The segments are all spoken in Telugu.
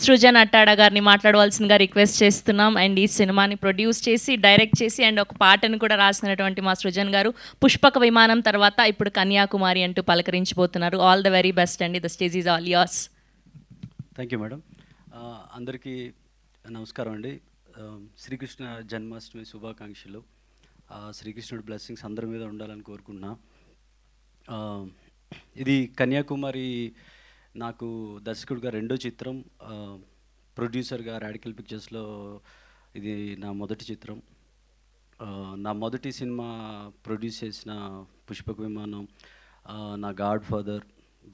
సృజన్ అట్టాడా గారిని మాట్లాడవలసిందిగా రిక్వెస్ట్ చేస్తున్నాం. అండ్ ఈ సినిమాని ప్రొడ్యూస్ చేసి, డైరెక్ట్ చేసి అండ్ ఒక పాటను కూడా రాసినటువంటి మా సృజన్ గారు పుష్పక విమానం తర్వాత ఇప్పుడు కన్యాకుమారి అంటూ పలకరించబోతున్నారు. ఆల్ ద వెరీ బెస్ట్ అండి. The stage is all yours. Thank you madam. అందరికీ నమస్కారం అండి. శ్రీకృష్ణ జన్మాష్టమి శుభాకాంక్షలు. శ్రీకృష్ణుడి బ్లెస్సింగ్స్ అందరి మీద ఉండాలని కోరుకున్నా. ఇది కన్యాకుమారి నాకు దర్శకుడిగా రెండో చిత్రం. ప్రొడ్యూసర్గా రాడికల్ పిక్చర్స్లో ఇది నా మొదటి చిత్రం. నా మొదటి సినిమా ప్రొడ్యూస్ చేసిన పుష్పక విమానం, నా గాడ్ ఫాదర్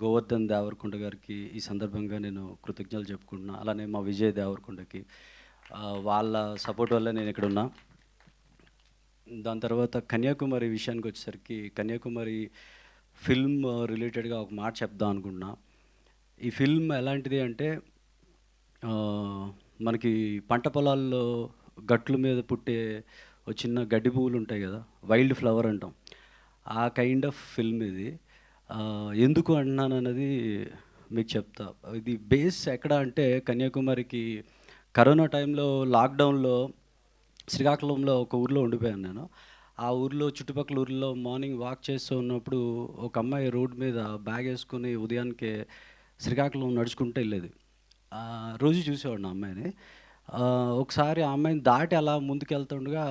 గోవర్ధన్ దేవరకొండ గారికి ఈ సందర్భంగా నేను కృతజ్ఞతలు చెప్పుకుంటున్నా. అలానే మా విజయ్ దేవరకొండకి వాళ్ళ సపోర్ట్ వల్ల నేను ఇక్కడ ఉన్నా. దాని తర్వాత కన్యాకుమారి విషయానికి వచ్చేసరికి కన్యాకుమారి ఫిల్మ్ రిలేటెడ్గా ఒక మాట చెప్దాం అనుకుంటున్నా. ఈ ఫిల్మ్ ఎలాంటిది అంటే మనకి పంట పొలాల్లో గట్ల మీద పుట్టే ఒక చిన్న గడ్డి పువ్వులు ఉంటాయి కదా, వైల్డ్ ఫ్లవర్ అంటాం. ఆ కైండ్ ఆఫ్ ఫిల్మ్ ఇది. ఎందుకు అంటున్నాను అన్నది మీకు చెప్తా. ఇది బేస్ ఎక్కడ అంటే కన్యాకుమారికి కరోనా టైంలో లాక్డౌన్లో శ్రీకాకుళంలో ఒక ఊర్లో ఉండిపోయాను నేను. ఆ ఊర్లో చుట్టుపక్కల ఊర్లో మార్నింగ్ వాక్ చేస్తూ ఉన్నప్పుడు ఒక అమ్మాయి రోడ్ మీద బ్యాగ్ వేసుకొని ఉదయానికే శ్రీకాకుళం నడుచుకుంటూ వెళ్ళేది. రోజు చూసేవాడిని ఆ అమ్మాయిని. ఒకసారి ఆ అమ్మాయిని దాటి అలా ముందుకు వెళ్తుండగా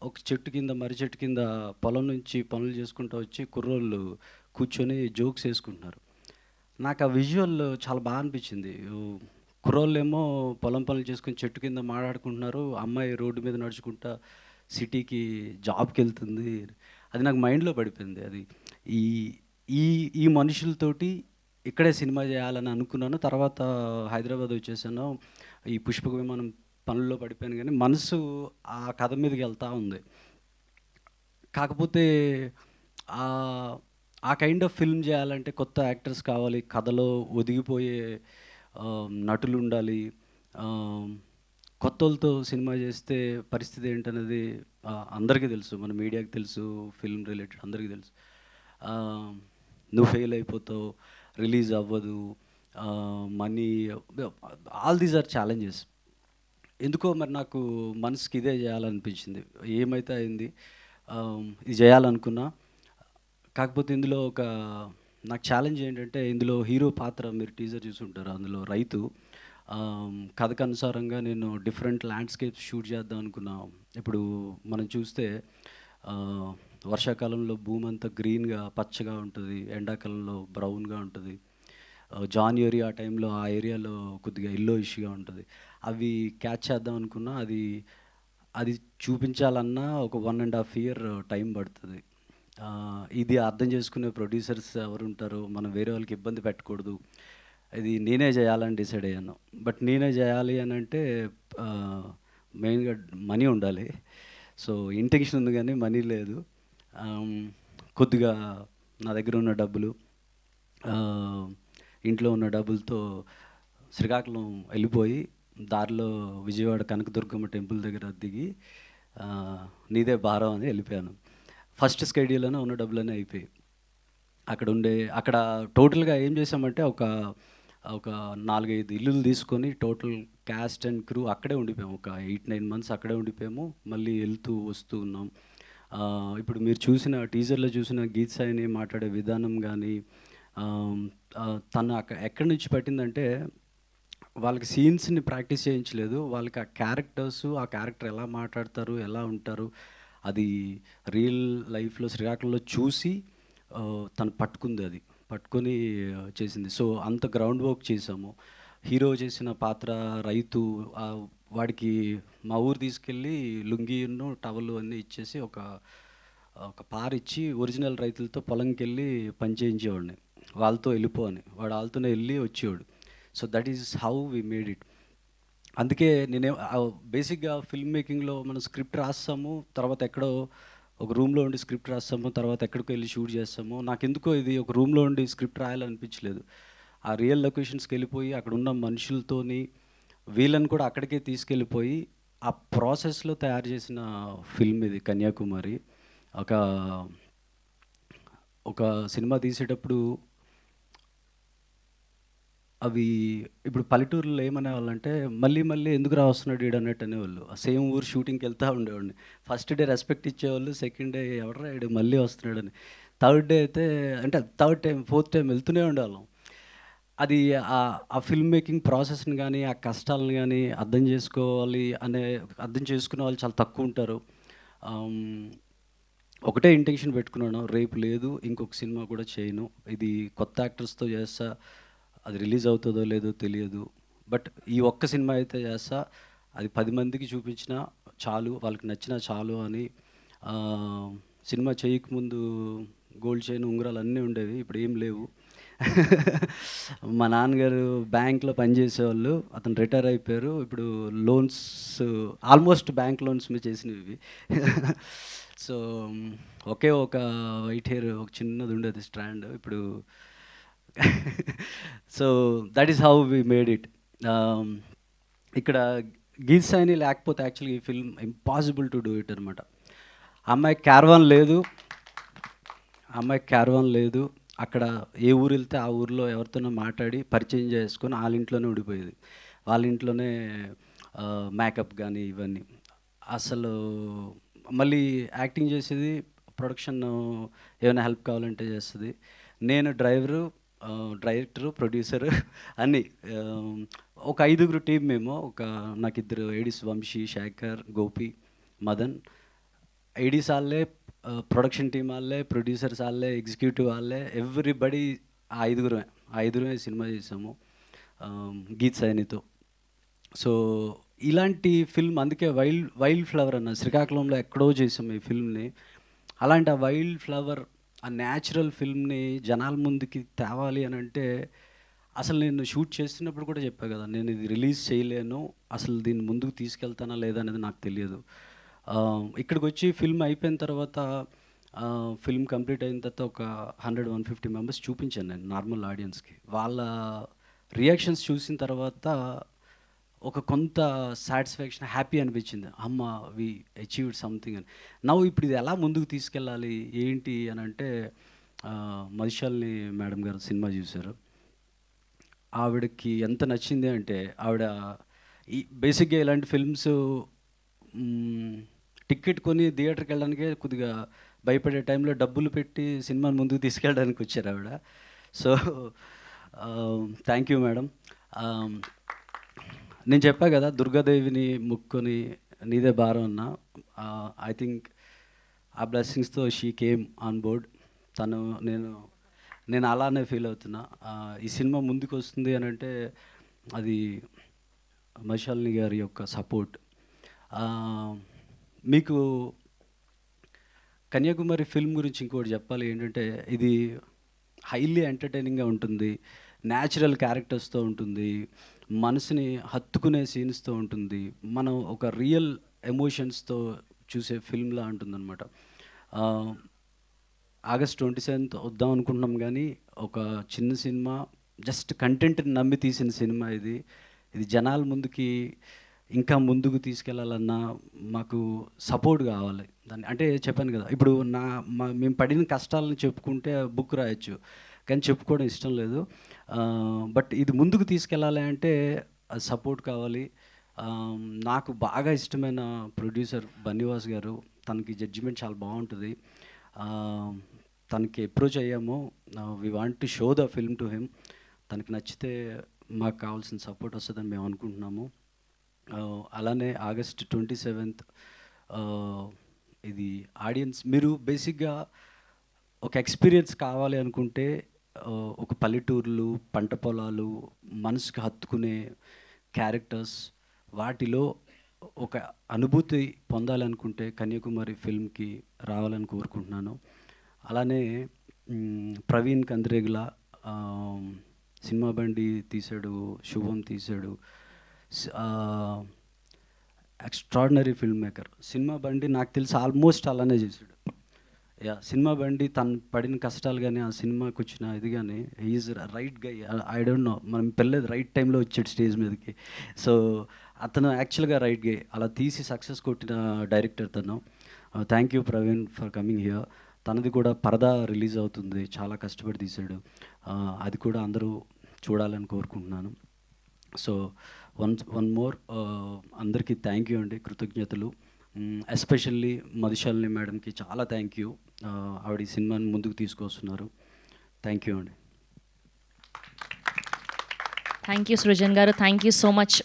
ఒక చెట్టు కింద, మర్రి చెట్టు కింద పొలం నుంచి పనులు చేసుకుంటూ వచ్చి కుర్రోళ్ళు కూర్చొని జోక్స్ వేసుకుంటున్నారు. నాకు ఆ విజువల్ చాలా బాగా అనిపించింది. కుర్రోళ్ళేమో పొలం పనులు చేసుకొని చెట్టు కింద మాట్లాడుకుంటున్నారు, అమ్మాయి రోడ్డు మీద నడుచుకుంటా సిటీకి జాబ్కి వెళ్తుంది. అది నాకు మైండ్లో పడిపోయింది. అది ఈ ఈ ఈ మనుషులతోటి ఇక్కడే సినిమా చేయాలని అనుకున్నాను. తర్వాత హైదరాబాద్ వచ్చేసాను. ఈ పుష్పక విమానం పనుల్లో పడిపోయాను, కానీ మనసు ఆ కథ మీదకి వెళ్తూ ఉంది. కాకపోతే ఆ కైండ్ ఆఫ్ ఫిల్మ్ చేయాలంటే కొత్త యాక్టర్స్ కావాలి, కథలో ఒదిగిపోయే నటులు ఉండాలి. కొత్తలతో సినిమా చేస్తే పరిస్థితి ఏంటనేది అందరికీ తెలుసు, మన మీడియాకి తెలుసు, ఫిల్మ్ రిలేటెడ్ అందరికీ తెలుసు. నువ్వు ఫెయిల్ అయిపోతావు, రిలీజ్ అవ్వదు, money, all these are challenges. ఎందుకో మరి నాకు మనసుకి ఇదే చేయాలనిపించింది. ఏమైతే అయింది, ఇది చేయాలనుకున్నా. కాకపోతే ఇందులో నాకు ఛాలెంజ్ ఏంటంటే, ఇందులో హీరో పాత్ర మీరు టీజర్ చూసుంటారు, అందులో రైతు. కథకు అనుసారంగా నేను డిఫరెంట్ ల్యాండ్స్కేప్స్ షూట్ చేద్దాం అనుకున్నా. ఇప్పుడు మనం చూస్తే వర్షాకాలంలో భూమి అంతా గ్రీన్గా పచ్చగా ఉంటుంది, ఎండాకాలంలో బ్రౌన్గా ఉంటుంది. జాన్వరి ఆ టైంలో ఆ ఏరియాలో కొద్దిగా ఎల్లోయిష్గా ఉంటుంది. అవి క్యాచ్ చేద్దాం అనుకున్నా. అది చూపించాలన్నా ఒక 1.5 year టైం పడుతుంది. ఇది అర్థం చేసుకునే ప్రొడ్యూసర్స్ ఎవరు ఉంటారో, మనం వేరే వాళ్ళకి ఇబ్బంది పెట్టకూడదు, ఇది నేనే చేయాలని డిసైడ్ అయ్యాను. బట్ నేనే చేయాలి అని అంటే మెయిన్గా మనీ ఉండాలి. సో ఇంటెన్షన్ ఉంది కానీ మనీ లేదు. కొద్దిగా నా దగ్గర ఉన్న డబ్బులు, ఇంట్లో ఉన్న డబ్బులతో శ్రీకాకుళం వెళ్ళిపోయి దారిలో విజయవాడ కనకదుర్గమ్మ టెంపుల్ దగ్గర దిగి నీదే భారం అని వెళ్ళిపోయాను. ఫస్ట్ స్కెడ్యూల్లోనే ఉన్న డబ్బులన్నీ అయిపోయి అక్కడ టోటల్గా ఏం చేసామంటే ఒక 4-5 ఇల్లులు తీసుకొని టోటల్ క్యాస్ట్ అండ్ క్రూ అక్కడే ఉండిపోయాము. ఒక 8-9 months అక్కడే ఉండిపోయాము. మళ్ళీ వెళ్తూ వస్తూ ఉన్నాం. ఇప్పుడు మీరు చూసిన టీజర్లో చూసిన గీత్ సాయిని మాట్లాడే విధానం కానీ, తను ఎక్కడి నుంచి పట్టిందంటే, వాళ్ళకి సీన్స్ని ప్రాక్టీస్ చేయించలేదు, వాళ్ళకి ఆ క్యారెక్టర్ ఎలా మాట్లాడతారు, ఎలా ఉంటారు, అది రియల్ లైఫ్లో శ్రీకాకుళంలో చూసి తను పట్టుకొని చేసింది. సో అంత గ్రౌండ్ వర్క్ చేసాము. హీరో చేసిన పాత్ర రైతు, వాడికి మా ఊరు తీసుకెళ్ళి లుంగీను టవల్ అన్నీ ఇచ్చేసి ఒక పారిచ్చి ఒరిజినల్ రైతులతో పొలంకి వెళ్ళి పని చేయించేవాడిని. వాళ్ళతో వెళ్ళిపోని, వాడు వాళ్ళతోనే వెళ్ళి వచ్చేవాడు. So that is how we made it. అందుకే బేసిక్గా ఫిల్మ్ మేకింగ్లో మనం స్క్రిప్ట్ రాస్తాము, తర్వాత ఎక్కడో ఒక రూమ్లో ఉండి స్క్రిప్ట్ రాస్తాము, తర్వాత ఎక్కడికో వెళ్ళి షూట్ చేస్తాము. నాకెందుకో ఇది ఒక రూమ్లో ఉండి స్క్రిప్ట్ రాయాలనిపించలేదు. ఆ రియల్ లొకేషన్స్కి వెళ్ళిపోయి అక్కడ ఉన్న మనుషులతోని వీళ్ళని కూడా అక్కడికే తీసుకెళ్ళిపోయి ఆ ప్రాసెస్లో తయారు చేసిన ఫిల్మ్ ఇది కన్యాకుమారి. ఒక సినిమా తీసేటప్పుడు అవి ఇప్పుడు పల్లెటూరులో ఏమనేవాళ్ళంటే, మళ్ళీ మళ్ళీ ఎందుకురా వస్తున్నాడు ఈడు అన్నట్టు అనేవాళ్ళు. ఆ సేమ్ ఊరు షూటింగ్‌కి వెళ్తా ఉండేవాడిని. ఫస్ట్ డే రెస్పెక్ట్ ఇచ్చేవాళ్ళు. సెకండ్ డే ఎవడ్రా ఈడు మళ్ళీ వస్తున్నాడని. థర్డ్ డే అయితే అంటే థర్డ్ టైమ్, ఫోర్త్ టైమ్ వెళ్తూనే ఉండేవాళ్ళం. అది ఆ ఫిల్మ్ మేకింగ్ ప్రాసెస్‌ని గానీ, ఆ కష్టాలను గానీ అర్థం చేసుకోవాలి అనే అర్థం చేసుకునే వాళ్ళు చాలా తక్కువుంటారు. హ్మ్. ఒకటే ఇంటెన్షన్ పెట్టుకున్నాను. రేపు లేదు ఇంకొక సినిమా కూడా చేయను. ఇది కొత్త యాక్టర్స్‌తో చేస్తా. అది రిలీజ్ అవుతదో లేదో తెలియదు. బట్ ఈ ఒక్క సినిమా అయితే చేస్తా. అది 10 మందికి చూపించినా చాలు. వాళ్ళకి నచ్చినా చాలు అని ఆహ్, సినిమా చేయకముందు గోల్డ్ చైన్, ఉంగరాలు అన్నీ ఉండేవి. ఇప్పుడు ఏం లేవు. మా నాన్నగారు బ్యాంక్‌లో పనిచేసేవాళ్ళు. అతను రిటైర్ అయిపోయారు. ఇప్పుడు లోన్స్ ఆల్మోస్ట్ బ్యాంక్ లోన్స్ మీద చేసినవి. సో, ఒకే ఒక వైట్ హెయిర్ ఒక చిన్నది ఉండేది స్ట్రాండ్. ఇప్పుడు so, that is how we made it. ఇక్కడ గీత్సాయిని లేకపోతే యాక్చువల్‌గా ఈ film impossible to do it అనమాట. అమ్మాయికి క్యారవాన్ లేదు. అక్కడ ఏ ఊరెళ్తే ఆ ఊర్లో ఎవరితోనో మాట్లాడి పరిచయం చేసుకొని ఆళ్ళింట్లోనే ఉండిపోయేది. వాళ్ళ ఇంట్లోనే మేకప్ గానీ ఇవన్నీ. అసలు మళ్ళీ యాక్టింగ్ చేసేది, ప్రొడక్షన్ ఏమైనా హెల్ప్ కావాలంటే చేస్తది. నేను డ్రైవరు, డైరెక్టరు, ప్రొడ్యూసరు అన్నీ. ఆహ్, ఒక ఐదుగురు టీమ్ మేము. నాకిద్దరు ఏడీస్ వంశీ, శేఖర్, గోపి, మదన్. ఏడీస్ ఆళ్ళే, ప్రొడక్షన్ టీమ్ ఆళ్ళే, ప్రొడ్యూసర్స్ ఆళ్ళే, ఎగ్జిక్యూటివ్ ఆళ్ళే, ఎవ్రీబడీ ఆ ఐదుగురమే సినిమా చేసాము గీత్ సైనితో. సో, ఇలాంటి ఫిల్మ్ అందుకే వైల్డ్ ఫ్లవర్ అన్న శ్రీకాకుళంలో ఎక్కడో చేసాం ఈ ఫిల్మ్‌ని. అలాంటి ఆ వైల్డ్ ఫ్లవర్, ఆ న్యాచురల్ ఫిల్మ్‌ని జనాల ముందుకి తేవాలి అనంటే, అసలు నేను షూట్ చేస్తున్నప్పుడు కూడా చెప్పా కదా! నేను ఇది రిలీజ్ చేయలేను. అసలు దీన్ని ముందుకు తీసుకెళ్తానా లేదా అనేది నాకు తెలియదు. ఇక్కడికొచ్చి ఫిల్మ్ అయిపోయిన తర్వాత ఫిల్మ్ కంప్లీట్ అయిన తర్వాత ఒక 100, 150 మెంబర్స్ చూపించాను నేను నార్మల్ ఆడియన్స్‌కి. వాళ్ళ రియాక్షన్స్ చూసిన తర్వాత ఒక కొంత సాటిస్ఫాక్షన్, హ్యాపీ అనిపించింది. అమ్మ! వి అచీవ్డ్ సంథింగ్ అని. ఇప్పుడు ఇది ఎలా ముందుకు తీసుకెళ్ళాలి? ఏంటి అనంటే మధుశాలిని మేడం గారు సినిమా చూసారు. ఆవిడకి ఎంత నచ్చింది అంటే ఆవిడ బేసిక్‌గా ఇలాంటి ఫిల్మ్స్ టికెట్ కొని థియేటర్‌కెళ్ళడానికే కొద్దిగా భయపడే టైంలో డబ్బులు పెట్టి సినిమాని ముందుకు తీసుకెళ్ళడానికి వచ్చారావిడ. So, thank you madam. ఆహ్, నేను చెప్పా గదా! దుర్గాదేవిని మొక్కుకొని నీదే భారం అన్నా. ఐ థింక్ ఆ బ్లెస్సింగ్స్‌తో షీ కేమ్ ఆన్ బోర్డ్. తను నేను నేను అలానే ఫీల్ అవుతున్నా. ఈ సినిమా ముందుకొస్తుంది అనంటే అది మషాలిని గారి యొక్క సపోర్ట్. మీకు కన్యాకుమారి ఫిల్మ్ గురించి ఇంకోటి చెప్పాలి ఏంటంటే, ఇది హైలీ ఎంటర్‌టైనింగ్‌గా ఉంటుంది. న్యాచురల్ క్యారెక్టర్స్‌తో ఉంటుంది. మనసుని హత్తుకునే సీన్స్‌తో ఉంటుంది. మనం ఒక రియల్ ఎమోషన్స్‌తో చూసే ఫిల్మ్‌లా ఉంటుందనమాట. ఆహ్, ఆగస్ట్ 27th వద్దాం అనుకుంటున్నాం గానీ, ఒక చిన్న సినిమా జస్ట్ కంటెంట్‌ని నమ్మి తీసిన సినిమా ఇది. ఇది జనాల ముందుకి ఇంకా ముందుకు తీసుకెళ్ళాలన్నా మాకు సపోర్ట్ కావాలి. దాన్ని అంటే చెప్పాను కదా! ఇప్పుడు మేము పడిన కష్టాలను చెప్పుకుంటే బుక్ రాయొచ్చు. కానీ చెప్పుకోవడం ఇష్టం లేదు. బట్ ఇది ముందుకు తీసుకెళ్ళాలి అంటే సపోర్ట్ కావాలి. నాకు బాగా ఇష్టమైన ప్రొడ్యూసర్ బన్నీవాస్ గారు. తనకి జడ్జిమెంట్ చాలా బావుంటది. తనకి అప్రోచ్ అయ్యాము. We want to show the film to him. తనకి నచ్చితే మాకు కావాల్సిన సపోర్ట్ వస్తదని మేము అనుకుంటున్నాము. అలానే ఆగస్ట్ 27th ఇది ఆడియన్స్ మీరు బేసిక్‌గా ఒక ఎక్స్‌పీరియన్స్ కావాలి అనుకుంటే ఒక పల్లెటూర్లు, పంట పొలాలు, మనసుకి హత్తుకునే క్యారెక్టర్స్, వాటిలో ఒక అనుభూతి పొందాలనుకుంటే కన్యాకుమారి ఫిల్మ్‌కి రావాలని కోరుకుంటున్నాను. అలానే ప్రవీణ్ కంద్రేగుల సినిమా బండి తీశాడు, శుభం తీశాడు. Extraordinary film maker. సినిమా బండి నాకు తెలిసి ఆల్మోస్ట్ అలానే చేశాడు. సినిమా బండి తను పడిన కష్టాలు గానీ, ఆ సినిమాకొచ్చిన ఇది గానీ he is right guy. I don't know మనం పెళ్ళేది రైట్ టైంలో వచ్చాడు స్టేజ్ మీదకి. సో, అతను యాక్చువల్‌గా రైట్ గై. అలా తీసి సక్సెస్ కొట్టిన డైరెక్టర్ తను. Thank you Praveen for coming here. తనది కూడా 'పరదా' రిలీజ్ అవుతుంది. చాలా కష్టపడి తీశాడు. అది కూడా అందరూ చూడాలని కోరుకుంటున్నాను. సో వన్ మోర్ అందరికీ థ్యాంక్ యూ అండి, కృతజ్ఞతలు. ఎస్పెషల్లీ మధుశాలిని మేడంకి చాలా థ్యాంక్ యూ. ఆవిడ ఈ సినిమాని ముందుకు తీసుకొస్తున్నారు. థ్యాంక్ యూ అండి. థ్యాంక్ యూ సృజన్ గారు, థ్యాంక్ యూ సో మచ్.